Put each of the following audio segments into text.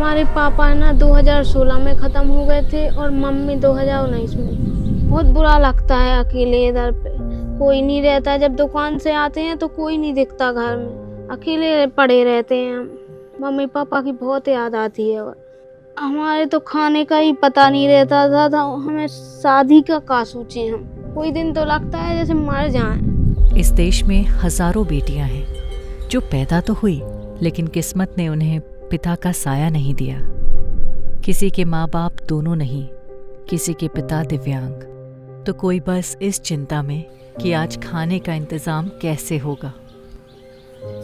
हमारे पापा ना 2016 में ख़त्म हो गए थे और मम्मी 2019 में। बहुत बुरा लगता है अकेले इधर पे, कोई नहीं रहता। जब दुकान से आते हैं तो कोई नहीं दिखता घर में, अकेले पड़े रहते हैं हम। मम्मी पापा की बहुत याद आती है। और हमारे तो खाने का ही पता नहीं रहता था, तो हमें शादी का सोचें हम। कोई दिन तो लगता है जैसे मर जाएं। इस देश में हजारों बेटियां हैं जो पैदा तो हुई, लेकिन किस्मत ने उन्हें पिता का साया नहीं दिया। किसी के माँ बाप दोनों नहीं, किसी के पिता दिव्यांग, तो कोई बस इस चिंता में कि आज खाने का इंतजाम कैसे होगा।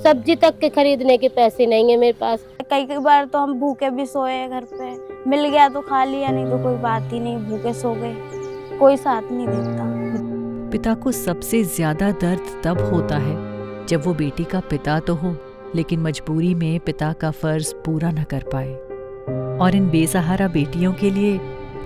सब्जी तक के खरीदने के पैसे नहीं है मेरे पास। कई बार तो हम भूखे भी सोए घर पे, मिल गया तो खा लिया, नहीं तो कोई बात ही नहीं, भूखे सो गए, कोई साथ नहीं देता। पिता को सबसे ज्यादा दर्द तब होता है जब वो बेटी का पिता तो हो, लेकिन मजबूरी में पिता का फर्ज पूरा न कर पाए। और इन बेसहारा बेटियों के लिए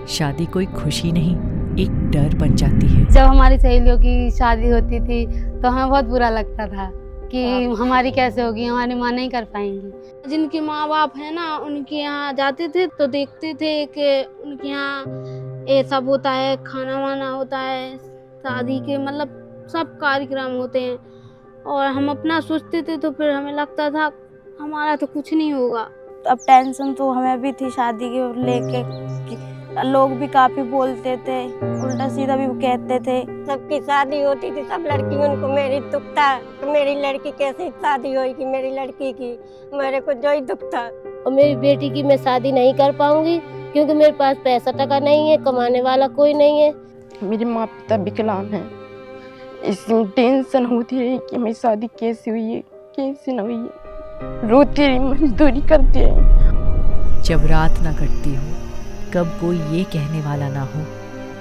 शादी कोई खुशी नहीं, एक डर बन जाती है। जब हमारी सहेलियों की शादी होती थी तो हमें बहुत बुरा लगता था कि हमारी कैसे होगी, हमारी माँ नहीं कर पाएंगी। जिनके माँ बाप है ना, उनके यहाँ जाते थे तो देखते थे कि उनके यहाँ ये सब होता है, खाना वाना होता है, शादी के मतलब सब कार्यक्रम होते हैं। और हम अपना सोचते थे तो फिर हमें लगता था हमारा तो कुछ नहीं होगा। अब टेंशन तो हमें भी थी शादी के लेके, लोग भी काफी बोलते थे, उल्टा सीधा भी कहते थे। सबकी शादी होती थी, सब लड़कियों को मेरी दुख था कि मेरी लड़की कैसे शादी होगी, मेरी लड़की की मेरे को जो ही दुख था। और मेरी बेटी की मैं शादी नहीं कर पाऊंगी क्योंकि मेरे पास पैसा टका नहीं है, कमाने वाला कोई नहीं है। मेरे माँ पिता विकलांग हैं, इसमें टेंशन होती रही कि मेरी शादी कैसे हुई है, कैसे न हुई है। रोती रही, मजदूरी करती रही। जब रात ना कटती हो, कब कोई ये कहने वाला ना हो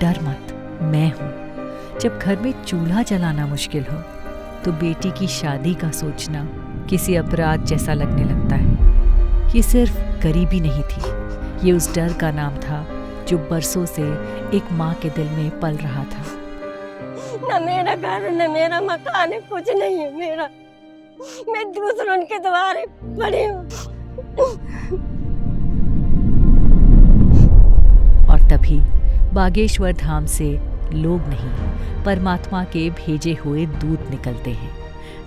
डर मत, मैं हूँ। जब घर में चूल्हा जलाना मुश्किल हो तो बेटी की शादी का सोचना किसी अपराध जैसा लगने लगता है। ये सिर्फ गरीबी नहीं थी, ये उस डर का नाम था जो बरसों से एक माँ के दिल में पल रहा था। न मेरा घर, न मेरा मकान है, कुछ नहीं है मेरा। मैं दूसरों के द्वारे पड़ी हूँ। और तभी बागेश्वर धाम से लोग नहीं, परमात्मा के भेजे हुए दूत निकलते हैं,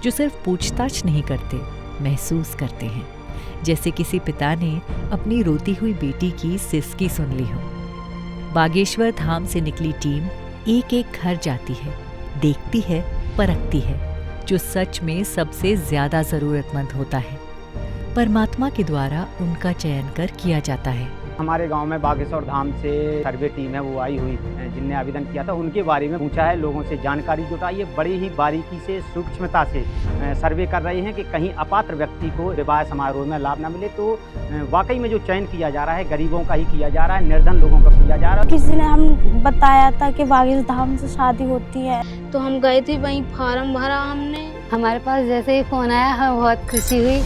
जो सिर्फ पूछताछ नहीं करते, महसूस करते हैं। जैसे किसी पिता ने अपनी रोती हुई बेटी की सिसकी सुन ली हो। बागेश्वर धाम से निकली टीम एक एक घर जाती है, देखती है, परखती है, जो सच में सबसे ज्यादा जरूरतमंद होता है। परमात्मा के द्वारा उनका चयन कर किया जाता है। हमारे गांव में बागेश्वर धाम से सर्वे टीम है, वो आई हुई, जिनने आवेदन किया था उनके बारे में पूछा है, लोगों से जानकारी जुटाई है, बड़ी ही बारीकी से सूक्ष्मता से सर्वे कर रहे हैं कि कहीं अपात्र व्यक्ति को विवाह समारोह में लाभ न मिले। तो वाकई में जो चयन किया जा रहा है गरीबों का ही किया जा रहा है, निर्धन लोगों का किया जा रहा है। किसी ने हम बताया था कि बागेश्वर धाम से शादी होती है, तो हम गए थे, वहीं फार्म भरा हमने। हमारे पास जैसे ही फोन आया हमें बहुत खुशी हुई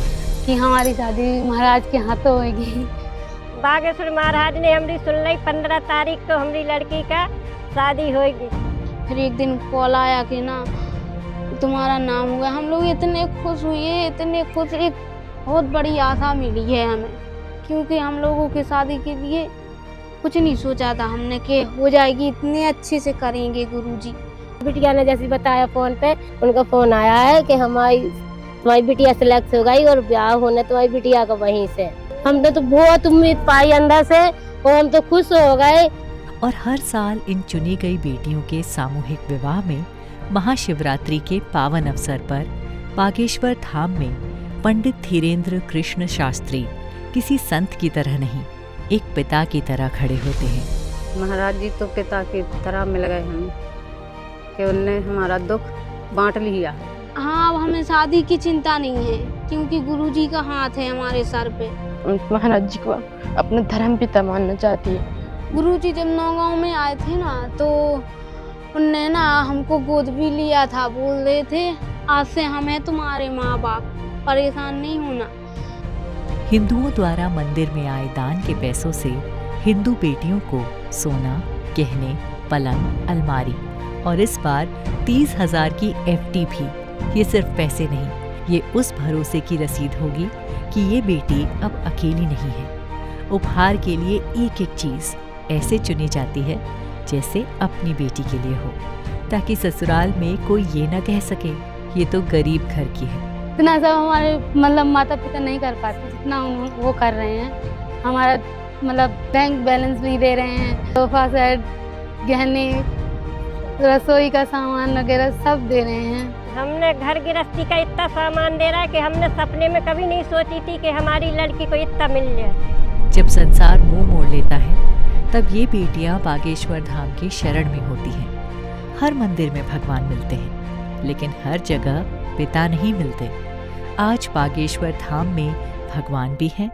कि हमारी शादी महाराज के हाथों होगी। बागेश्वर महाराज ने हमारी सुन ली, 15 तारीख को हमारी लड़की का शादी होगी। फिर एक दिन कॉल आया कि ना तुम्हारा नाम हुआ। हम लोग इतने खुश हुए, इतने खुश, एक बहुत बड़ी आशा मिली है हमें, क्योंकि हम लोगों की शादी के लिए कुछ नहीं सोचा था हमने कि हो जाएगी, इतने अच्छे से करेंगे गुरुजी। बिटिया ने जैसे बताया फोन पे, उनका फोन आया है कि तुम्हारी बिटिया सिलेक्ट हो गई और ब्याह होना तुम्हारी बिटिया का वहीं से। हमने तो बहुत उम्मीद पाई अंदर से और हम तो खुश हो गए। और हर साल इन चुनी गई बेटियों के सामूहिक विवाह में महाशिवरात्रि के पावन अवसर पर बागेश्वर धाम में पंडित धीरेन्द्र कृष्ण शास्त्री किसी संत की तरह नहीं, एक पिता की तरह खड़े होते हैं। महाराज जी तो पिता की तरह मिल गए हमें कि उनने हमारा दुख बांट लिया। हाँ, हमें शादी की चिंता नहीं है क्योंकि गुरुजी का हाथ है हमारे सर पे। महाराज जी को अपना धर्म पिता मानना चाहती है। गुरुजी जब नौगांव में आए थे ना, तो उनने ना हमको गोद भी लिया था, बोल रहे थे आज से हमें तुम्हारे माँ बाप, परेशान नहीं होना। हिंदुओं द्वारा मंदिर में आए दान के पैसों से हिंदू बेटियों को सोना, गहने, पलंग, अलमारी और इस बार 30,000 की FD भी। ये सिर्फ पैसे नहीं, ये उस भरोसे की रसीद होगी कि ये बेटी अब अकेली नहीं है। उपहार के लिए एक एक चीज ऐसे चुनी जाती है जैसे अपनी बेटी के लिए हो, ताकि ससुराल में कोई ये ना कह सके ये तो गरीब घर की है। इतना सब हमारे मतलब माता पिता नहीं कर पाते जितना वो कर रहे हैं। हमारा मतलब बैंक बैलेंस भी दे रहे हैं, सोफा सेट, गहने, रसोई का सामान वगैरह सब दे रहे हैं। हमने घर गृहस्थी का इतना सामान दे रहा है कि हमने सपने में कभी नहीं सोची थी कि हमारी लड़की को इतना मिल जाए। जब संसार मुंह मोड़ लेता है तब ये बेटियां बागेश्वर धाम की शरण में होती हैं। हर मंदिर में भगवान मिलते हैं, लेकिन हर जगह पिता नहीं मिलते। आज बागेश्वर धाम में भगवान भी हैं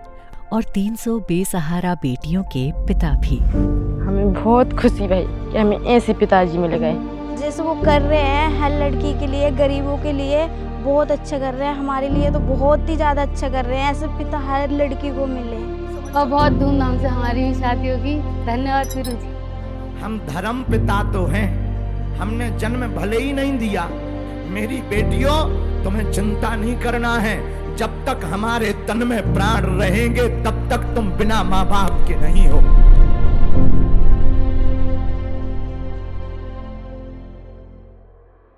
और 300 बेसहारा बेटियों के पिता भी। हमें बहुत खुशी भाई कि हमें ऐसे पिताजी मिल गए। जैसे वो कर रहे हैं हर लड़की के लिए, गरीबों के लिए बहुत अच्छा कर रहे हैं। हमारे लिए तो बहुत ही ज़्यादा अच्छा कर रहे हैं। ऐसे पिता हर लड़की को मिले और बहुत धूमधाम से हमारी भी शादी होगी। धन्यवाद गुरु जी। हम धर्म पिता तो हैं, हमने जन्म भले ही नहीं दिया। मेरी बेटियों, तुम्हें चिंता नहीं करना है। जब तक हमारे तन में प्राण रहेंगे तब तक तुम बिना माँ बाप के नहीं हो।